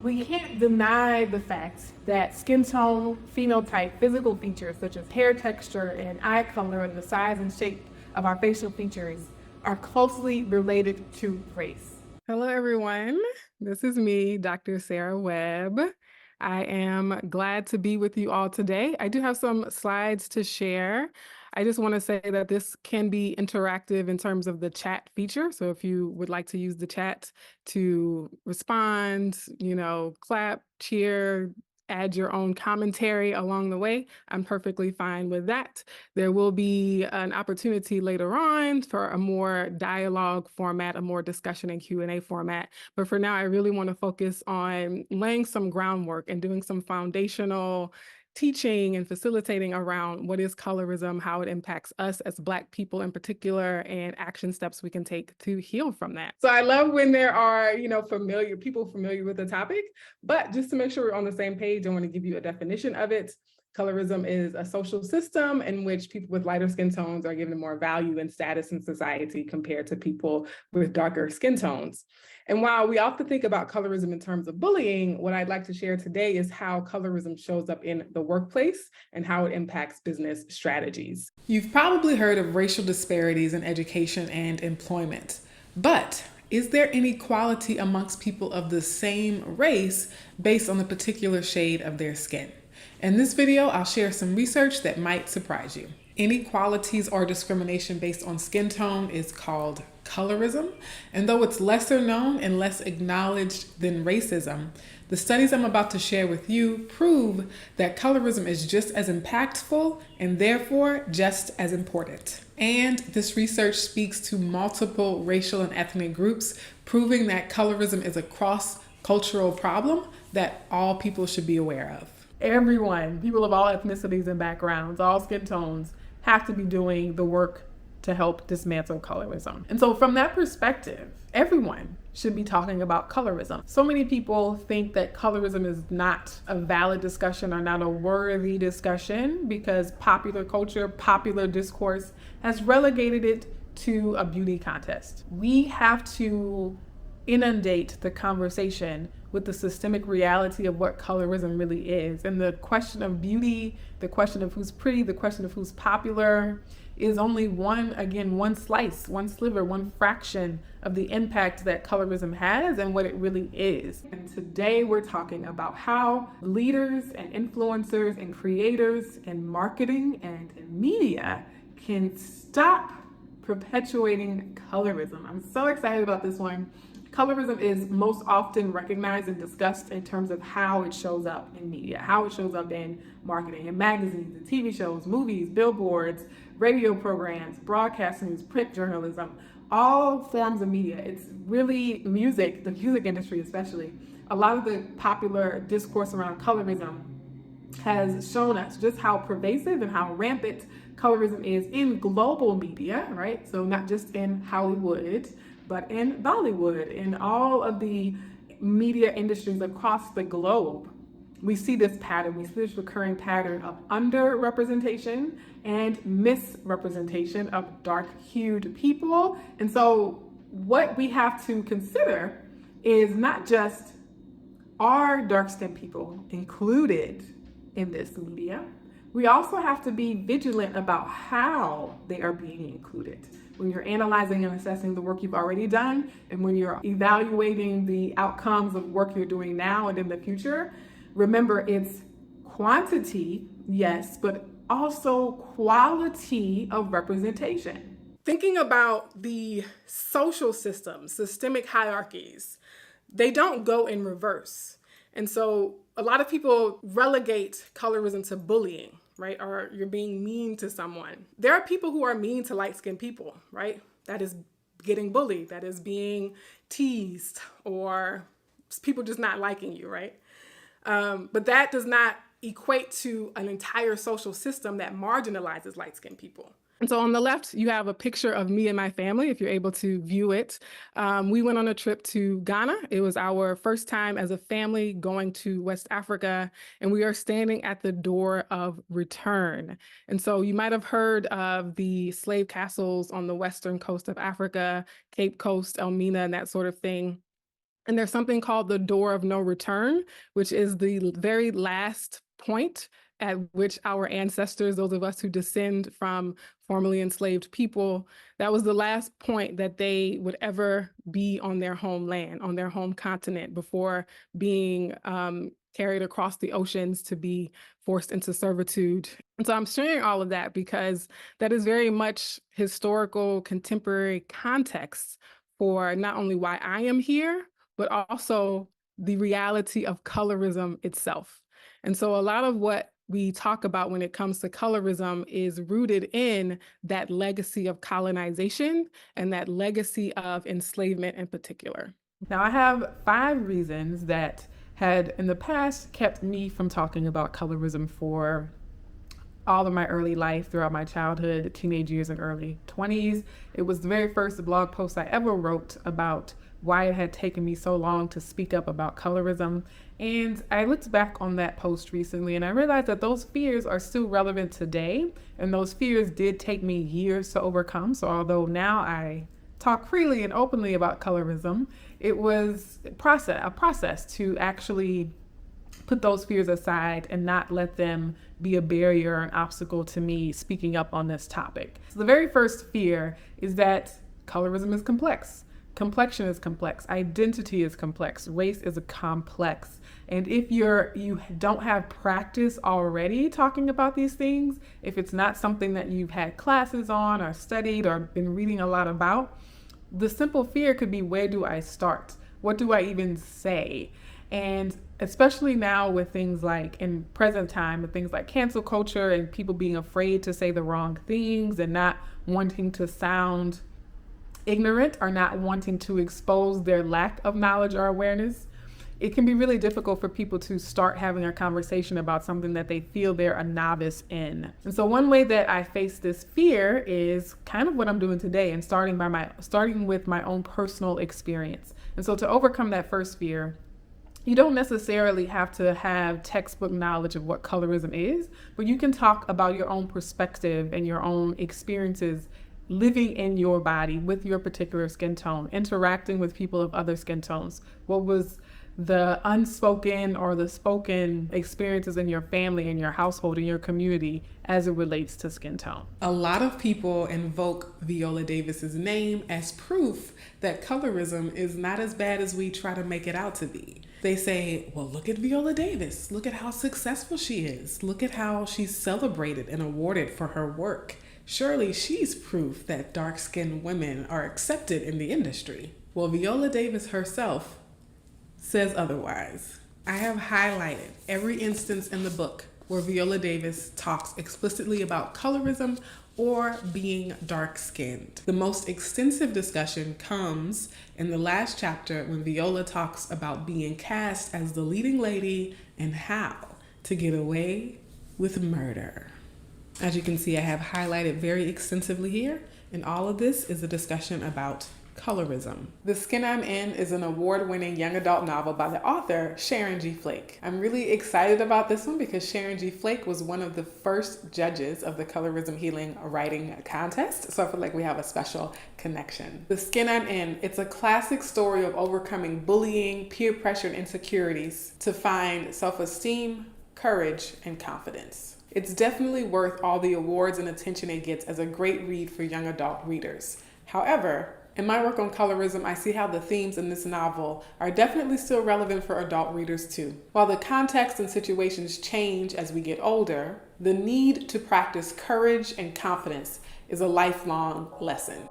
We can't deny the fact that skin tone, phenotype, physical features such as hair texture and eye color and the size and shape of our facial features are closely related to race. Hello, everyone. This is me, Dr. Sarah Webb. I am glad to be with you all today. I do have some slides to share. I just want to say that this can be interactive in terms of the chat feature. So if you would like to use the chat to respond, clap, cheer, add your own commentary along the way, I'm perfectly fine with that. There will be an opportunity later on for a more dialogue format, a more discussion and Q&A format. But for now, I really want to focus on laying some groundwork and doing some foundational teaching and facilitating around what is colorism, how it impacts us as Black people in particular, and action steps we can take to heal from that. So I love when there are, people familiar with the topic, but just to make sure we're on the same page, I want to give you a definition of it. Colorism is a social system in which people with lighter skin tones are given more value and status in society compared to people with darker skin tones. And while we often think about colorism in terms of bullying, what I'd like to share today is how colorism shows up in the workplace and how it impacts business strategies. You've probably heard of racial disparities in education and employment, but is there inequality amongst people of the same race based on the particular shade of their skin? In this video, I'll share some research that might surprise you. Inequalities or discrimination based on skin tone is called colorism, and though it's lesser known and less acknowledged than racism, the studies I'm about to share with you prove that colorism is just as impactful and therefore just as important. And this research speaks to multiple racial and ethnic groups, proving that colorism is a cross-cultural problem that all people should be aware of. Everyone, people of all ethnicities and backgrounds, all skin tones, have to be doing the work to help dismantle colorism. And so from that perspective, everyone should be talking about colorism. So many people think that colorism is not a valid discussion or not a worthy discussion because popular culture, popular discourse has relegated it to a beauty contest. We have to inundate the conversation with the systemic reality of what colorism really is. And the question of beauty, the question of who's pretty, the question of who's popular is only one slice, one sliver, one fraction of the impact that colorism has and what it really is. And today we're talking about how leaders and influencers and creators in marketing and in media can stop perpetuating colorism. I'm so excited about this one. Colorism is most often recognized and discussed in terms of how it shows up in media, how it shows up in marketing, in magazines, in TV shows, movies, billboards, radio programs, broadcast news, print journalism, all forms of media. It's really music, the music industry especially. A lot of the popular discourse around colorism has shown us just how pervasive and how rampant colorism is in global media, right? So not just in Hollywood, but in Bollywood, in all of the media industries across the globe. We see this pattern, we see this recurring pattern of underrepresentation and misrepresentation of dark-hued people. And so what we have to consider is not just are dark-skinned people included in this media, we also have to be vigilant about how they are being included. When you're analyzing and assessing the work you've already done, and when you're evaluating the outcomes of work you're doing now and in the future, remember it's quantity, yes, but also quality of representation. Thinking about the social systems, systemic hierarchies, they don't go in reverse. And so a lot of people relegate colorism to bullying, right? Or you're being mean to someone. There are people who are mean to light-skinned people, right? That is getting bullied, that is being teased, or people just not liking you, right? But that does not equate to an entire social system that marginalizes light-skinned people. And so on the left, you have a picture of me and my family, if you're able to view it. We went on a trip to Ghana. It was our first time as a family going to West Africa, and we are standing at the door of return. And so you might have heard of the slave castles on the western coast of Africa, Cape Coast, Elmina, and that sort of thing. And there's something called the door of no return, which is the very last point at which our ancestors, those of us who descend from formerly enslaved people, that was the last point that they would ever be on their homeland, on their home continent, before being carried across the oceans to be forced into servitude. And so I'm sharing all of that because that is very much historical, contemporary context for not only why I am here, but also the reality of colorism itself. And so a lot of what we talk about when it comes to colorism is rooted in that legacy of colonization and that legacy of enslavement in particular. Now, I have 5 reasons that had in the past kept me from talking about colorism for all of my early life, throughout my childhood, teenage years, and early 20s. It was the very first blog post I ever wrote about why it had taken me so long to speak up about colorism. And I looked back on that post recently and I realized that those fears are still relevant today. And those fears did take me years to overcome. So although now I talk freely and openly about colorism, it was a process to actually put those fears aside and not let them be a barrier or an obstacle to me speaking up on this topic. So the very first fear is that colorism is complex. Complexion is complex. Identity is complex. Race is a complex. And if you don't have practice already talking about these things, if it's not something that you've had classes on or studied or been reading a lot about, the simple fear could be, where do I start? What do I even say? And especially now with things like in present time, with things like cancel culture and people being afraid to say the wrong things and not wanting to sound ignorant or not wanting to expose their lack of knowledge or awareness, it can be really difficult for people to start having a conversation about something that they feel they're a novice in. And so one way that I face this fear is kind of what I'm doing today and starting with my own personal experience. And so to overcome that first fear, you don't necessarily have to have textbook knowledge of what colorism is, but you can talk about your own perspective and your own experiences living in your body with your particular skin tone, interacting with people of other skin tones. What was the unspoken or the spoken experiences in your family, in your household, in your community as it relates to skin tone? A lot of people invoke Viola Davis's name as proof that colorism is not as bad as we try to make it out to be. They say, well, look at Viola Davis. Look at how successful she is. Look at how she's celebrated and awarded for her work. Surely she's proof that dark-skinned women are accepted in the industry. Well, Viola Davis herself says otherwise. I have highlighted every instance in the book where Viola Davis talks explicitly about colorism or being dark-skinned. The most extensive discussion comes in the last chapter when Viola talks about being cast as the leading lady and how to get away with murder. As you can see, I have highlighted very extensively here, and all of this is a discussion about colorism. The Skin I'm In is an award-winning young adult novel by the author Sharon G. Flake. I'm really excited about this one because Sharon G. Flake was one of the first judges of the Colorism Healing writing contest, so I feel like we have a special connection. The Skin I'm In, it's a classic story of overcoming bullying, peer pressure, and insecurities to find self-esteem, courage, and confidence. It's definitely worth all the awards and attention it gets as a great read for young adult readers. However, in my work on colorism, I see how the themes in this novel are definitely still relevant for adult readers too. While the context and situations change as we get older, the need to practice courage and confidence is a lifelong lesson.